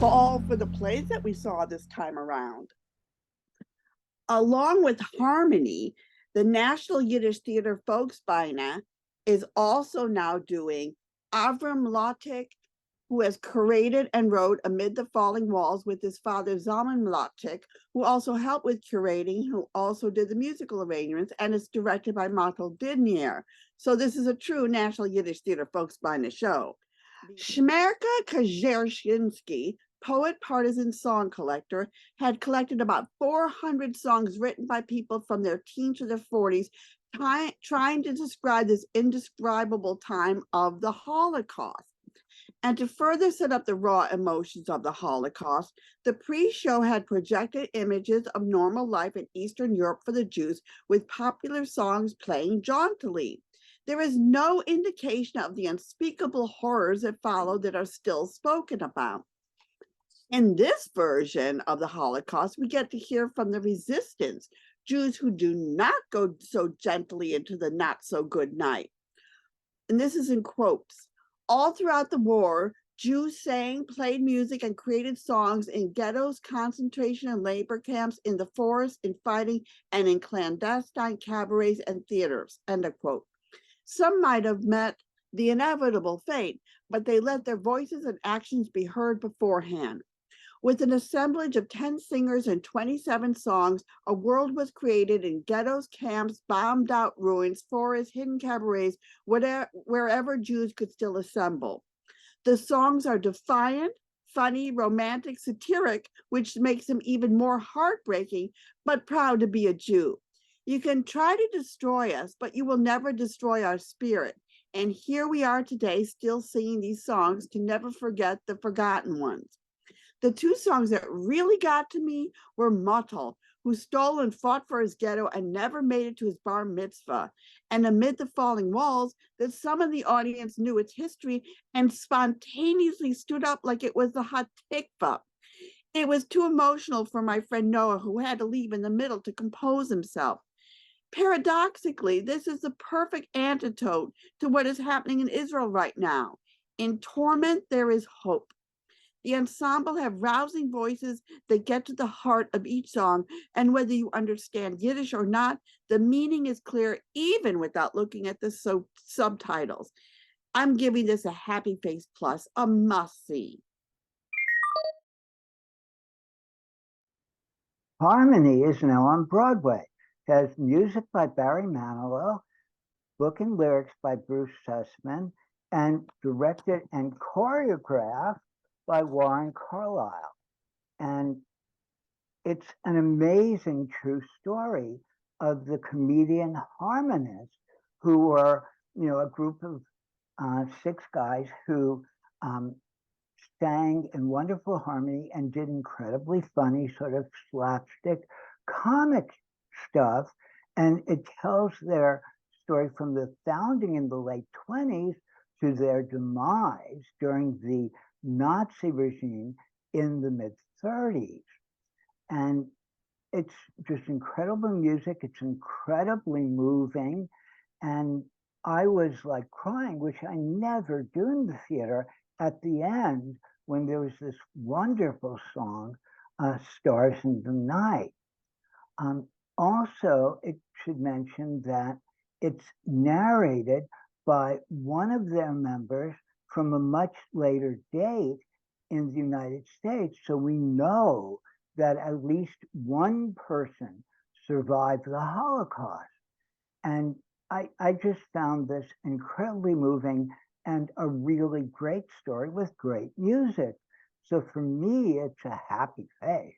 fall for the plays that we saw this time around. Along with Harmony, the National Yiddish Theater Folksbiene is also now doing Avram Lotic, who has curated and wrote Amid the Falling Walls with his father Zalman Lotic, who also helped with curating, who also did the musical arrangements, and it's directed by Michael Didnier. So this is a true National Yiddish Theater Folksbiene show. Shmerka Kajershinsky, poet, partisan, song collector, had collected about 400 songs written by people from their teens to their 40s, trying to describe this indescribable time of the Holocaust. And to further set up the raw emotions of the Holocaust, the pre-show had projected images of normal life in Eastern Europe for the Jews, with popular songs playing jauntily. There is no indication of the unspeakable horrors that followed that are still spoken about. In this version of the Holocaust, we get to hear from the resistance, Jews who do not go so gently into the not so good night. And this is in quotes. All throughout the war, Jews sang, played music, and created songs in ghettos, concentration and labor camps, in the forest, in fighting, and in clandestine cabarets and theaters, end of quote. Some might have met the inevitable fate, but they let their voices and actions be heard beforehand. With an assemblage of 10 singers and 27 songs, a world was created in ghettos, camps, bombed out ruins, forests, hidden cabarets, wherever Jews could still assemble. The songs are defiant, funny, romantic, satiric, which makes them even more heartbreaking, but proud to be a Jew. You can try to destroy us, but you will never destroy our spirit. And here we are today, still singing these songs to never forget the forgotten ones. The two songs that really got to me were Motel, who stole and fought for his ghetto and never made it to his bar mitzvah, and Amid the Falling Walls, that some of the audience knew its history and spontaneously stood up like it was the hot tikva. It was too emotional for my friend Noah, who had to leave in the middle to compose himself. Paradoxically, this is the perfect antidote to what is happening in Israel right now. In torment, there is hope. The ensemble have rousing voices that get to the heart of each song, and whether you understand Yiddish or not, the meaning is clear even without looking at the subtitles. I'm giving this a happy face plus, a must-see. Harmony is now on Broadway. It has music by Barry Manilow, book and lyrics by Bruce Sussman, and directed and choreographed by Warren Carlyle. And it's an amazing true story of the comedian harmonists who were, a group of 6 guys who sang in wonderful harmony and did incredibly funny sort of slapstick comic stuff. And it tells their story from the founding in the late 20s to their demise during the Nazi regime in the mid-30s. And it's just incredible music. It's incredibly moving. And I was like crying, which I never do in the theater, at the end when there was this wonderful song, Stars in the Night. Also, it should mention that it's narrated by one of their members from a much later date in the United States. So we know that at least one person survived the Holocaust. And I just found this incredibly moving and a really great story with great music. So for me, it's a happy face.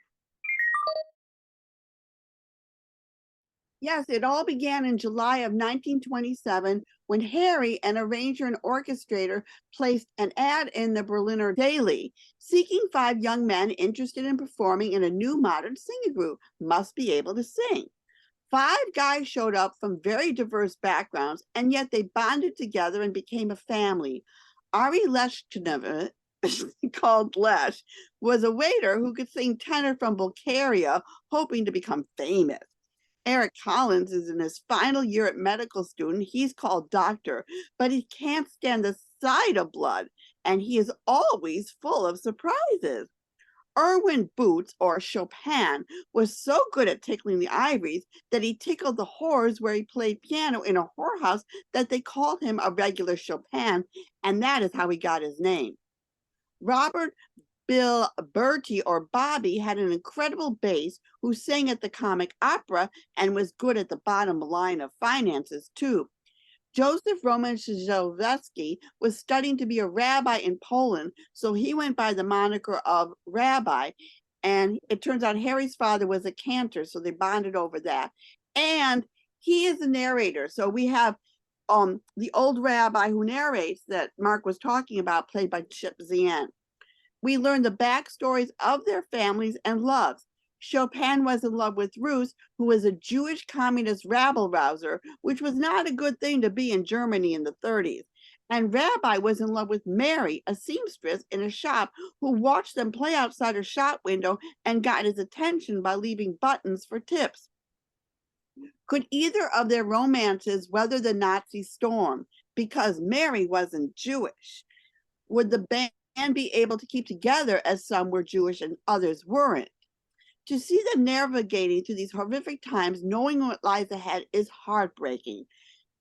Yes, it all began in July of 1927 when Harry, an arranger and orchestrator, placed an ad in the Berliner Daily seeking 5 young men interested in performing in a new modern singing group, must be able to sing. 5 guys showed up from very diverse backgrounds, and yet they bonded together and became a family. Ari Leshchneva, called Lesh, was a waiter who could sing tenor from Bulgaria, hoping to become famous. Eric Collins is in his final year at medical student. He's called doctor, but he can't stand the sight of blood, and he is always full of surprises. Erwin Boots, or Chopin, was so good at tickling the ivories that he tickled the whores where he played piano in a whorehouse that they called him a regular Chopin, and that is how he got his name. Robert Bill Bertie, or Bobby, had an incredible bass who sang at the comic opera and was good at the bottom line of finances, too. Joseph Roman Krzyzewski was studying to be a rabbi in Poland, so he went by the moniker of Rabbi. And it turns out Harry's father was a cantor, so they bonded over that. And he is the narrator. So we have the old rabbi who narrates that Mark was talking about, played by Chip Zien. We learn the backstories of their families and loves. Chopin was in love with Ruth, who was a Jewish communist rabble rouser, which was not a good thing to be in Germany in the 30s. And Rabbi was in love with Mary, a seamstress in a shop, who watched them play outside her shop window and got his attention by leaving buttons for tips. Could either of their romances weather the Nazi storm? Because Mary wasn't Jewish. Would the band be able to keep together as some were Jewish and others weren't? To see them navigating through these horrific times, knowing what lies ahead, is heartbreaking.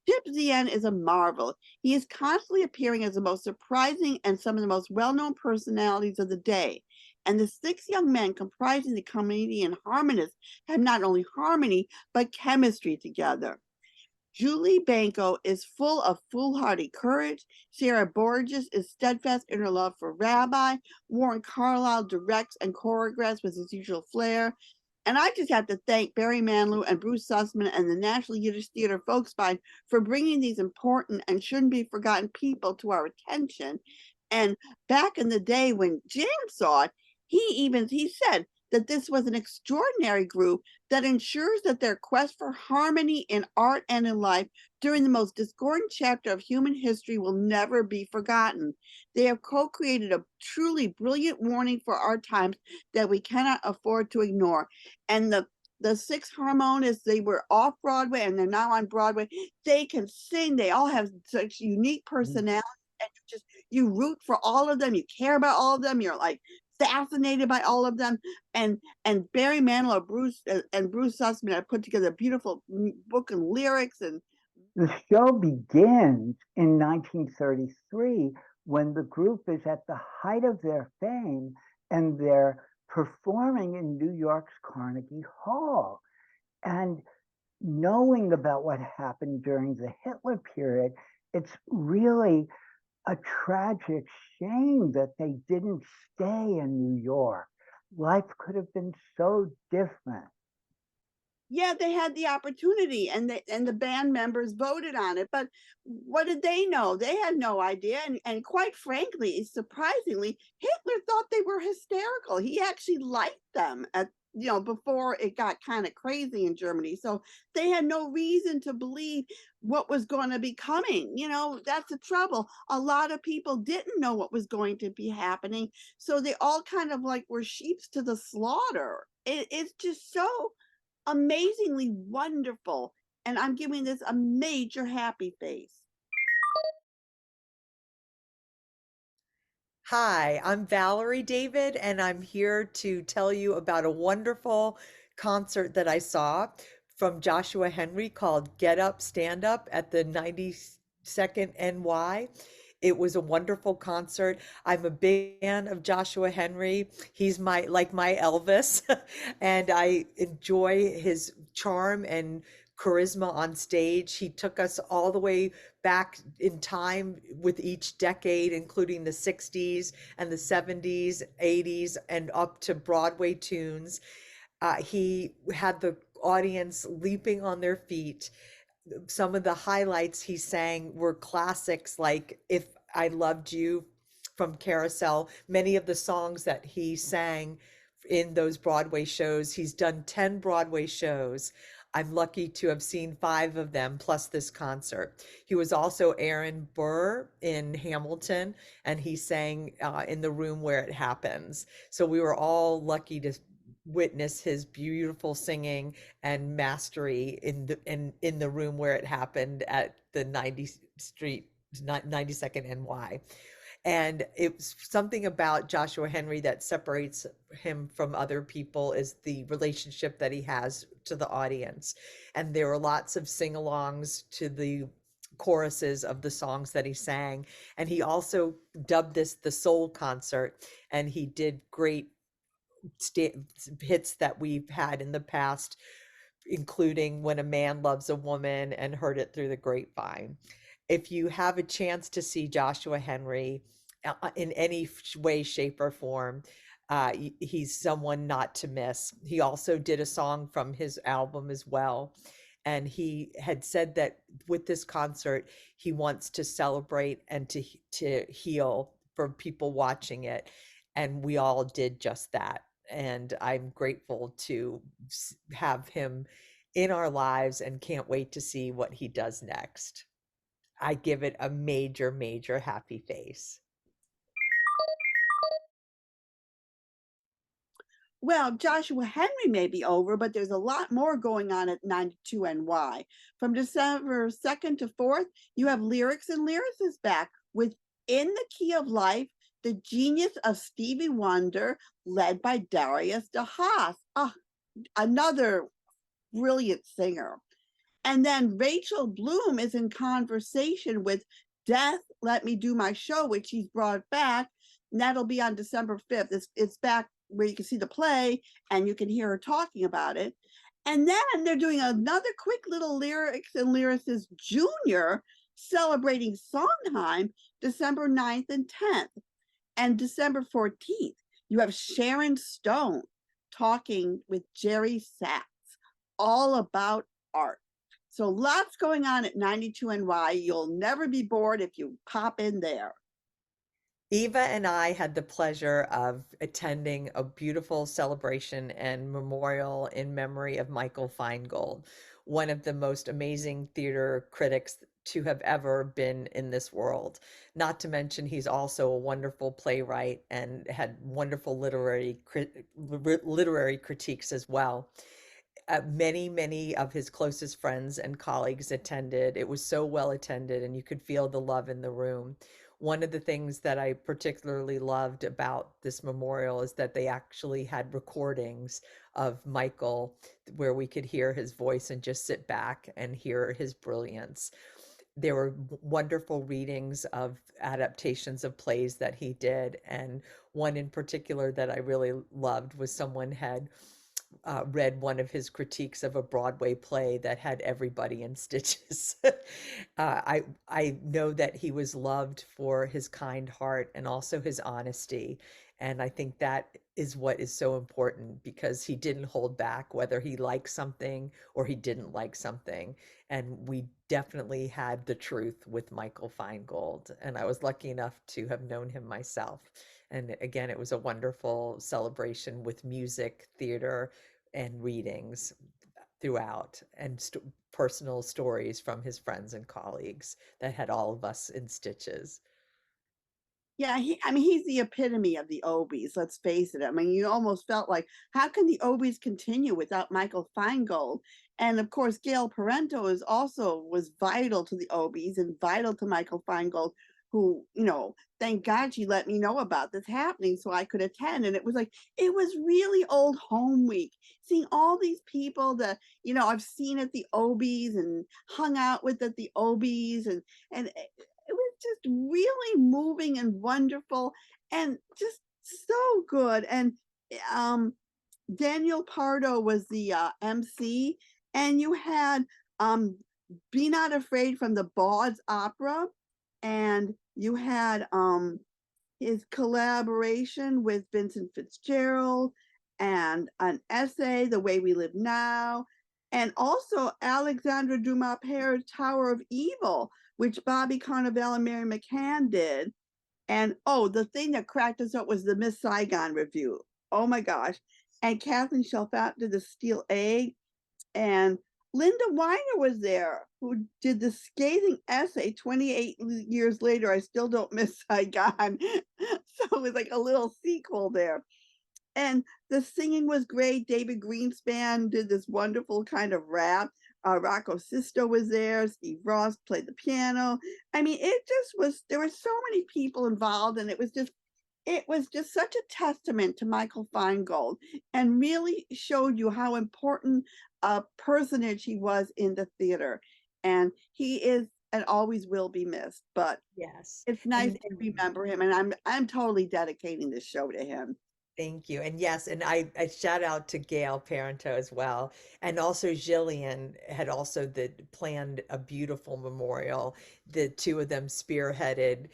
Chip Zien is a marvel. He is constantly appearing as the most surprising and some of the most well-known personalities of the day. And the six young men comprising the comedian harmonists have not only harmony, but chemistry together. Julie Banco is full of foolhardy courage. Sarah Borges is steadfast in her love for Rabbi. Warren Carlyle directs and choreographs with his usual flair. And I just have to thank Barry Manilow and Bruce Sussman and the National Yiddish Theater Folksbiene for bringing these important and shouldn't be forgotten people to our attention. And back in the day when James saw it, he said that this was an extraordinary group that ensures that their quest for harmony in art and in life during the most discordant chapter of human history will never be forgotten. They have co-created a truly brilliant warning for our times that we cannot afford to ignore. And the six harmonists, they were off Broadway and they're now on Broadway. They can sing. They all have such unique personalities. And you root for all of them. You care about all of them. You're like fascinated by all of them. And Barry Manilow, and Bruce Sussman have put together a beautiful book and lyrics. And the show begins in 1933 when the group is at the height of their fame and they're performing in New York's Carnegie Hall. And knowing about what happened during the Hitler period, it's really a tragic shame that they didn't stay in New York. Life could have been so different. Yeah, they had the opportunity and the band members voted on it, but what did they know? They had no idea. And quite frankly, surprisingly, Hitler thought they were hysterical. He actually liked them before it got kind of crazy in Germany. So they had no reason to believe what was going to be coming. That's the trouble. A lot of people didn't know what was going to be happening. So they all kind of like were sheeps to the slaughter. It's just so amazingly wonderful. And I'm giving this a major happy face. Hi, I'm Valerie David, and I'm here to tell you about a wonderful concert that I saw from Joshua Henry called Get Up, Stand Up at the 92nd NY. It was a wonderful concert. I'm a big fan of Joshua Henry. He's my Elvis, and I enjoy his charm and charisma on stage. He took us all the way back in time with each decade, including the 60s and the 70s, 80s, and up to Broadway tunes. He had the audience leaping on their feet. Some of the highlights he sang were classics like If I Loved You from Carousel. Many of the songs that he sang in those Broadway shows, he's done 10 Broadway shows. I'm lucky to have seen 5 of them, plus this concert. He was also Aaron Burr in Hamilton, and he sang in The Room Where It Happens. So we were all lucky to witness his beautiful singing and mastery in the room where it happened at the 92nd NY. And it's something about Joshua Henry that separates him from other people is the relationship that he has to the audience. And there were lots of sing-alongs to the choruses of the songs that he sang. And he also dubbed this the soul concert. And he did great hits that we've had in the past, including When a Man Loves a Woman and Heard It Through the Grapevine. If you have a chance to see Joshua Henry in any way, shape, or form, he's someone not to miss. He also did a song from his album as well. And he had said that with this concert, he wants to celebrate and to heal for people watching it. And we all did just that. And I'm grateful to have him in our lives and can't wait to see what he does next. I give it a major, major happy face. Well, Joshua Henry may be over, but there's a lot more going on at 92 NY. From December 2nd to 4th, you have Lyrics and Lyricists back with In the Key of Life, the genius of Stevie Wonder, led by Darius DeHaas. Another brilliant singer. And then Rachel Bloom is in conversation with Death, Let Me Do My Show, which he's brought back. And that'll be on December 5th. It's back where you can see the play and you can hear her talking about it. And then they're doing another quick little Lyrics and Lyricists Junior celebrating Sondheim December 9th and 10th. And December 14th, you have Sharon Stone talking with Jerry Sachs all about art. So lots going on at 92 NY. You'll never be bored if you pop in there. Eva and I had the pleasure of attending a beautiful celebration and memorial in memory of Michael Feingold, one of the most amazing theater critics to have ever been in this world. Not to mention, he's also a wonderful playwright and had wonderful literary critiques as well. Many of his closest friends and colleagues attended. It was so well attended, and you could feel the love in the room. One of the things that I particularly loved about this memorial is that they actually had recordings of Michael where we could hear his voice and just sit back and hear his brilliance. There were wonderful readings of adaptations of plays that he did, and one in particular that I really loved was someone had read one of his critiques of a Broadway play that had everybody in stitches. I know that he was loved for his kind heart and also his honesty. And I think that is what is so important, because he didn't hold back whether he liked something or he didn't like something. And we definitely had the truth with Michael Feingold. And I was lucky enough to have known him myself. And again, it was a wonderful celebration with music, theater, and readings throughout, and personal stories from his friends and colleagues that had all of us in stitches. Yeah, he's the epitome of the Obies, let's face it. I mean, you almost felt like, how can the Obies continue without Michael Feingold? And of course, Gail Parento was vital to the Obies and vital to Michael Feingold, who, thank God she let me know about this happening so I could attend. And it was really old home week, seeing all these people that, I've seen at the Obies and hung out with at the Obies, and it was just really moving and wonderful and just so good. And Daniel Pardo was the MC, and you had Be Not Afraid from the Bawds Opera, and you had his collaboration with Vincent Fitzgerald, and an essay, The Way We Live Now, and also Alexandra Dumas Pere's Tower of Evil, which Bobby Carnevale and Mary McCann did. And the thing that cracked us up was the Miss Saigon review. Oh my gosh. And Kathleen Shelfat did the Steel Egg. And Linda Weiner was there, who did the scathing essay 28 years later, I Still Don't Miss Saigon. So it was like a little sequel there. And the singing was great. David Greenspan did this wonderful kind of rap. Rocco Sisto was there. Steve Ross played the piano. I mean, it just was, there were so many people involved, and it was just such a testament to Michael Feingold, and really showed you how important a personage he was in the theater. And he is and always will be missed, but Yes. it's nice to remember him, and I'm totally dedicating this show to him. Thank you. And yes, and I shout out to Gail Parento as well. And also Jillian had also planned a beautiful memorial. The two of them spearheaded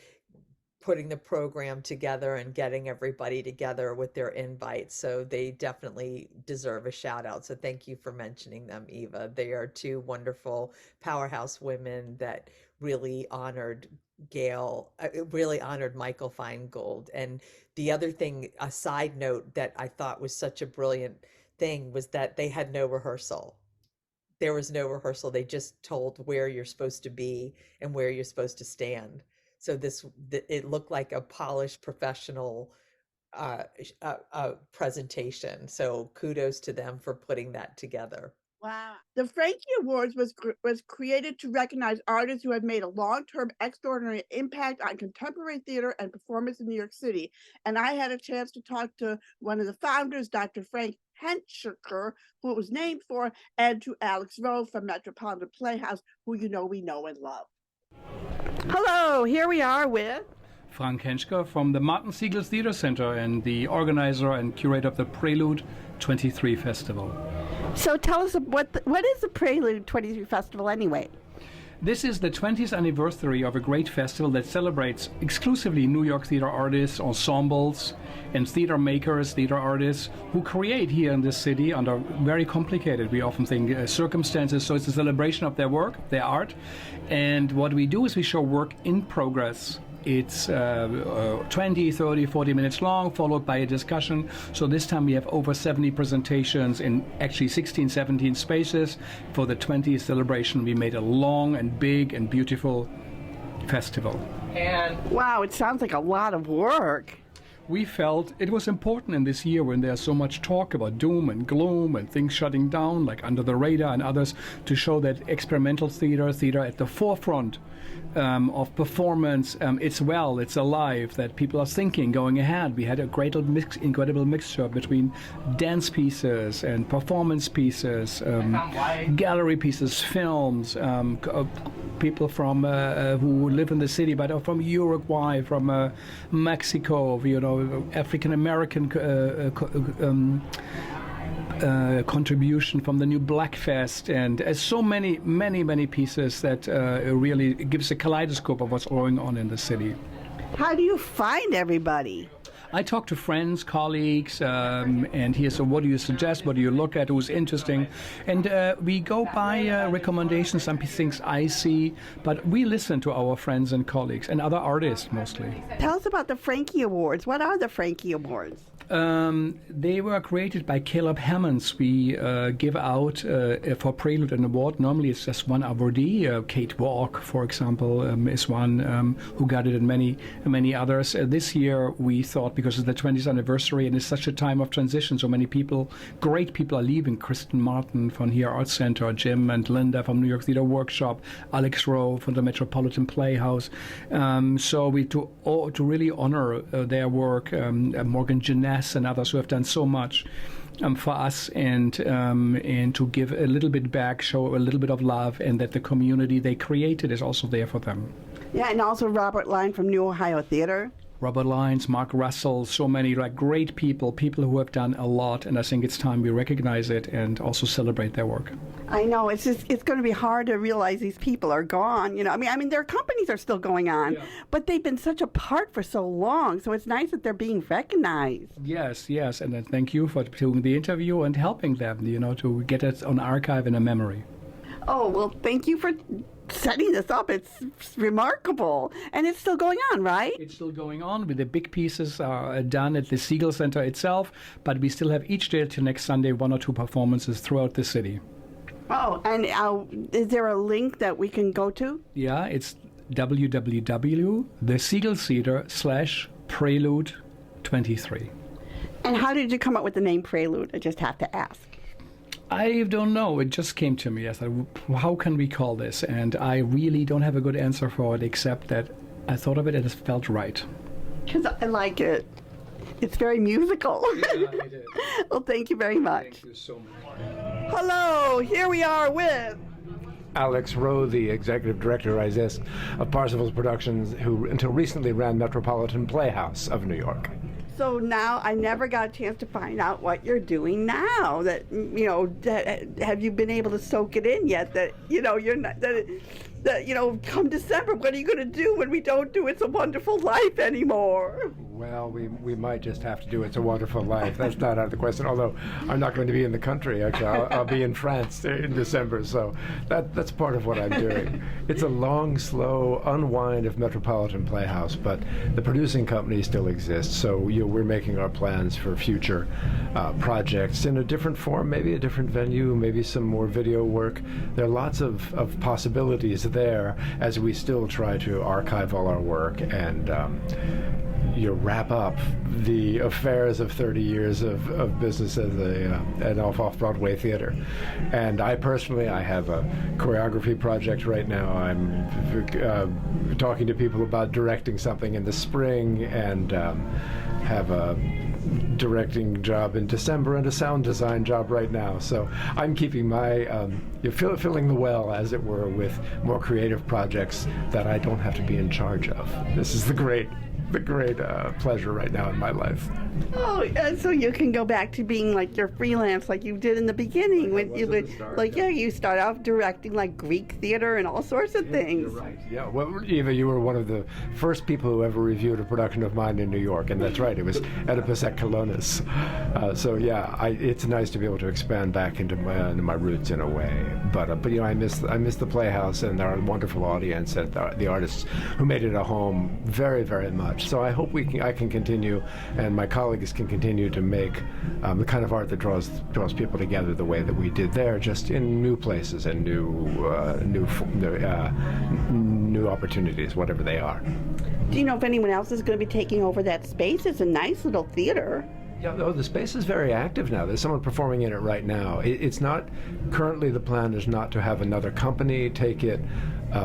putting the program together and getting everybody together with their invites. So they definitely deserve a shout out. So thank you for mentioning them, Eva. They are two wonderful powerhouse women that really honored really honored Michael Feingold. And the other thing, a side note that I thought was such a brilliant thing, was that they had no rehearsal. There was no rehearsal. They just told where you're supposed to be and where you're supposed to stand. So it looked like a polished professional presentation. So kudos to them for putting that together. Wow. The Frankie Awards was created to recognize artists who have made a long-term extraordinary impact on contemporary theater and performance in New York City. And I had a chance to talk to one of the founders, Dr. Frank Hentscheker, who it was named for, and to Alex Rowe from Metropolitan Playhouse, who we know and love. Hello, here we are with Frank Hentscheker from the Martin Siegel Theater Center and the organizer and curator of the Prelude 23 Festival. So tell us, what is the Prelude 23 Festival anyway? This is the 20th anniversary of a great festival that celebrates exclusively New York theater artists, ensembles, and theater makers, theater artists who create here in this city under very complicated, we often think, circumstances. So it's a celebration of their work, their art. And what we do is we show work in progress. It's 20, 30, 40 minutes long, followed by a discussion. So this time we have over 70 presentations in actually 16, 17 spaces. For the 20th celebration, we made a long and big and beautiful festival. And wow, it sounds like a lot of work. We felt it was important in this year when there's so much talk about doom and gloom and things shutting down, like Under the Radar and others, to show that experimental theater at the forefront of performance, it's alive, that people are thinking, going ahead. We had a incredible mixture between dance pieces and performance pieces, gallery pieces, films, people from who live in the city, but are from Uruguay, from Mexico, African American contribution from the new Blackfest, and so many pieces that really gives a kaleidoscope of what's going on in the city. How do you find everybody? I talk to friends, colleagues, and hear, so what do you suggest, what do you look at, who's interesting? And we go by recommendations, some things I see, but we listen to our friends and colleagues and other artists mostly. Tell us about the Frankie Awards. What are the Frankie Awards? They were created by Caleb Hammonds. We give out for Prelude an award. Normally it's just one awardee. Kate Walk, for example, is one who got it, and many others. This year we thought, because it's the 20th anniversary and it's such a time of transition, so many great people are leaving. Kristen Martin from here Arts Center, Jim and Linda from New York Theater Workshop, Alex Rowe from the Metropolitan Playhouse. So we to really honor their work, Morgan Jeunesse and others who have done so much for us, and to give a little bit back, show a little bit of love, and that the community they created is also there for them. Yeah, and also Robert Line from New Ohio Theater. Robert Lyons, Mark Russell, so many great people who have done a lot, and I think it's time we recognize it and also celebrate their work. I know, it's going to be hard to realize these people are gone. I mean, their companies are still going on, yeah, but they've been such a part for so long, so it's nice that they're being recognized. Yes, and then thank you for doing the interview and helping them, to get it on archive and a memory. Oh, well, thank you for setting this up. It's remarkable. And it's still going on, right? It's still going on. The big pieces are done at the Siegel Center itself, but we still have each day till next Sunday 1 or 2 performances throughout the city. Oh, and is there a link that we can go to? Yeah, it's www.thesiegeltheater.com/Prelude23. And how did you come up with the name Prelude? I just have to ask. I don't know. It just came to me. I thought, how can we call this? And I really don't have a good answer for it, except that I thought of it and it felt right. Because I like it. It's very musical. Yeah, it is. Well, thank you very much. Thank you so much. Hello, here we are with Alex Rowe, the executive director, I guess, of Parsifal's Productions, who until recently ran Metropolitan Playhouse of New York. So now I never got a chance to find out what you're doing now. That have you been able to soak it in yet? That you're not that come December, what are you going to do when we don't do It's a Wonderful Life anymore? Well, we might just have to do It's a Wonderful Life. That's not out of the question. Although I'm not going to be in the country. Actually, I'll be in France in December. So that's part of what I'm doing. It's a long, slow unwind of Metropolitan Playhouse, but the producing company still exists. So we're making our plans for future projects in a different form, maybe a different venue, maybe some more video work. There are lots of possibilities there as we still try to archive all our work and wrap up the affairs of 30 years of business as an off-Broadway theater. And I personally have a choreography project right now. I'm talking to people about directing something in the spring and have a directing job in December and a sound design job right now. So I'm keeping my filling the well, as it were, with more creative projects that I don't have to be in charge of. This is the great pleasure right now in my life. Oh, and so you can go back to being like your freelance, like you did in the beginning, when you start off directing like Greek theater and all sorts of things. You're right. Yeah. Well, Eva, you were one of the first people who ever reviewed a production of mine in New York, and that's right. It was Oedipus at Colonus. So yeah, it's nice to be able to expand back into my roots in a way. But I miss the Playhouse and our wonderful audience and the artists who made it a home very, very much. So I hope I can continue, and my colleagues can continue to make the kind of art that draws people together the way that we did there, just in new places and new opportunities, whatever they are. Do you know if anyone else is going to be taking over that space? It's a nice little theater. Yeah, the space is very active now. There's someone performing in it right now. It's not, currently the plan is not to have another company take it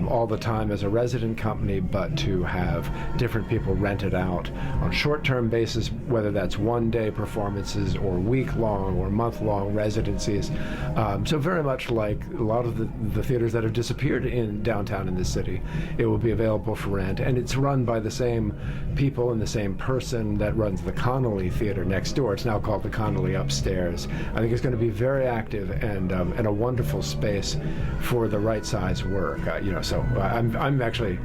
all the time as a resident company, but to have different people rent it out on short-term basis, whether that's one-day performances or week-long or month-long residencies. So very much like a lot of the theaters that have disappeared in downtown in this city, it will be available for rent, and it's run by the same people and the same person that runs the Connolly Theater next door. It's now called the Connolly Upstairs. I think it's going to be very active and a wonderful space for the right size work. So I'm actually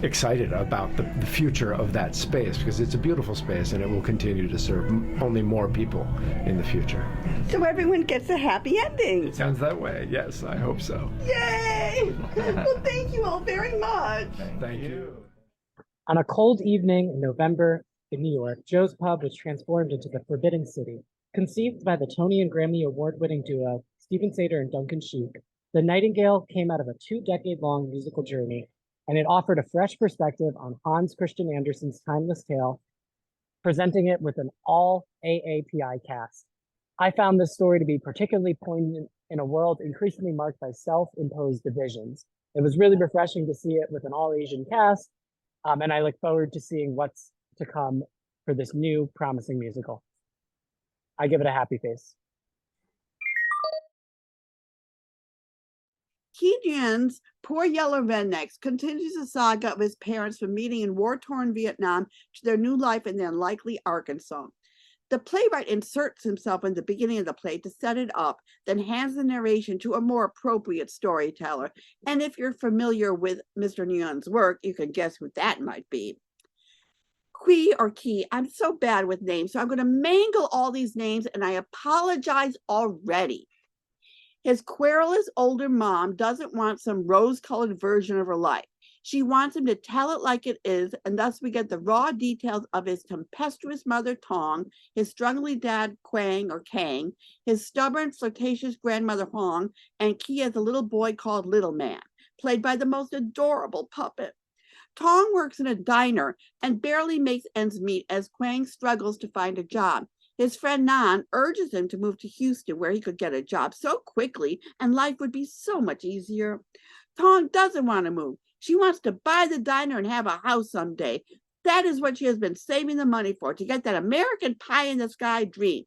excited about the future of that space, because it's a beautiful space and it will continue to serve only more people in the future. So everyone gets a happy ending. It sounds that way. Yes, I hope so. Yay! Well, thank you all very much. Thank you. On a cold evening in November in New York, Joe's Pub was transformed into the Forbidden City. Conceived by the Tony and Grammy award-winning duo Stephen Sater and Duncan Sheik, The Nightingale came out of a 2-decade-long musical journey, and it offered a fresh perspective on Hans Christian Andersen's timeless tale, presenting it with an all-AAPI cast. I found this story to be particularly poignant in a world increasingly marked by self-imposed divisions. It was really refreshing to see it with an all-Asian cast, and I look forward to seeing what's to come for this new, promising musical. I give it a happy face. Keejan's Poor Yellow Rednecks continues the saga of his parents from meeting in war-torn Vietnam to their new life in the unlikely Arkansas. The playwright inserts himself in the beginning of the play to set it up, then hands the narration to a more appropriate storyteller. And if you're familiar with Mr. Nguyen's work, you can guess who that might be. Key, I'm so bad with names, so I'm going to mangle all these names, and I apologize already. His querulous older mom doesn't want some rose-colored version of her life. She wants him to tell it like it is, and thus we get the raw details of his tempestuous mother, Tong, his struggling dad, Quang or Kang, his stubborn, flirtatious grandmother, Hong, and Key as a little boy called Little Man, played by the most adorable puppet. Tong works in a diner and barely makes ends meet as Quang struggles to find a job. His friend Nan urges him to move to Houston where he could get a job so quickly and life would be so much easier. Tong doesn't want to move. She wants to buy the diner and have a house someday. That is what she has been saving the money for, to get that American pie in the sky dream.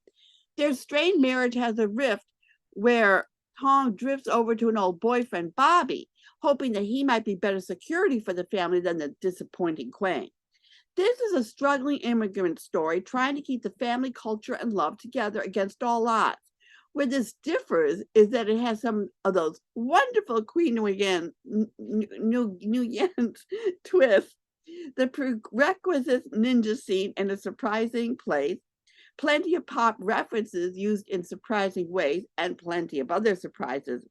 Their strained marriage has a rift where Tong drifts over to an old boyfriend, Bobby, hoping that he might be better security for the family than the disappointing Quang. This is a struggling immigrant story trying to keep the family culture and love together against all odds. Where this differs is that it has some of those wonderful Queen Nguyen's twists, the prerequisite ninja scene in a surprising place, plenty of pop references used in surprising ways, and plenty of other surprises.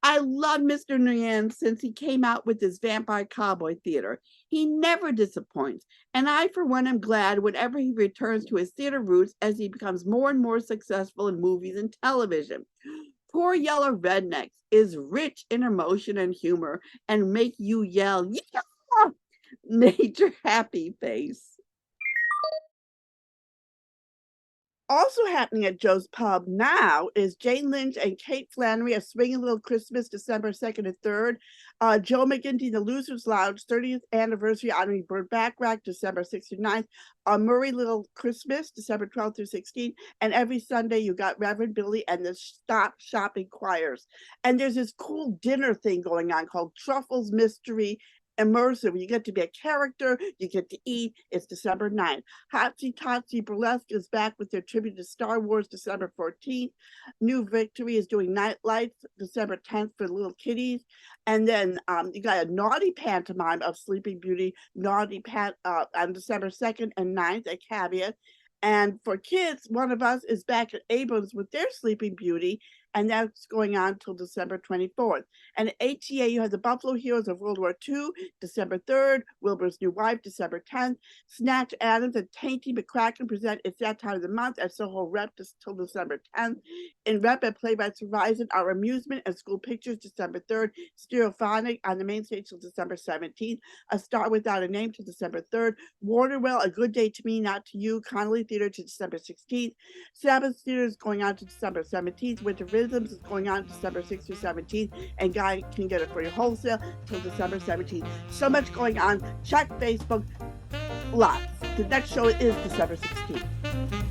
I love Mr. Nguyen since he came out with his vampire cowboy theater. He never disappoints, and I, for one, am glad whenever he returns to his theater roots as he becomes more and more successful in movies and television. Poor Yella Rednecks is rich in emotion and humor and make you yell, yeah! Major happy face. Also happening at Joe's Pub now is Jane Lynch and Kate Flannery, A Swinging Little Christmas, December 2nd and 3rd. Joe McGinty, The Losers Lounge, 30th anniversary honoring Burt Bacharach, December 6th through 9th. Murray Little Christmas, December 12th through 16th. And every Sunday you got Reverend Billy and the Stop Shopping Choirs. And there's this cool dinner thing going on called Truffle's Mystery Immersive. You get to be a character, you get to eat. It's December 9th. Hotsy Totsy Burlesque is back with their tribute to Star Wars, December 14th. New Victory is doing Night Lights, December 10th for little kiddies. And then you got a naughty pantomime of Sleeping Beauty, on December 2nd and 9th at Caveat. And for kids, One of Us is back at Abrams with their Sleeping Beauty, and that's going on till December 24th. And at HEA, you have the Buffalo Heroes of World War II, December 3rd, Wilbur's New Wife, December 10th, Snatch Adams and Tainty McCracken present It's That Time of the Month at Soho Rep till December 10th. In Rep at Playwrights Horizon, Our Amusement and School Pictures, December 3rd, Stereophonic on the main stage till December 17th, A Star Without a Name till December 3rd, Waterwell, A Good Day to Me, Not to You, Connolly Theater to December 16th, Sabbath Theater is going on to December 17th, Winter Rhythms is going on December 6th through 17th, and Guy can get it for your wholesale till December 17th. So much going on. Check Facebook. Lots. The next show is December 16th.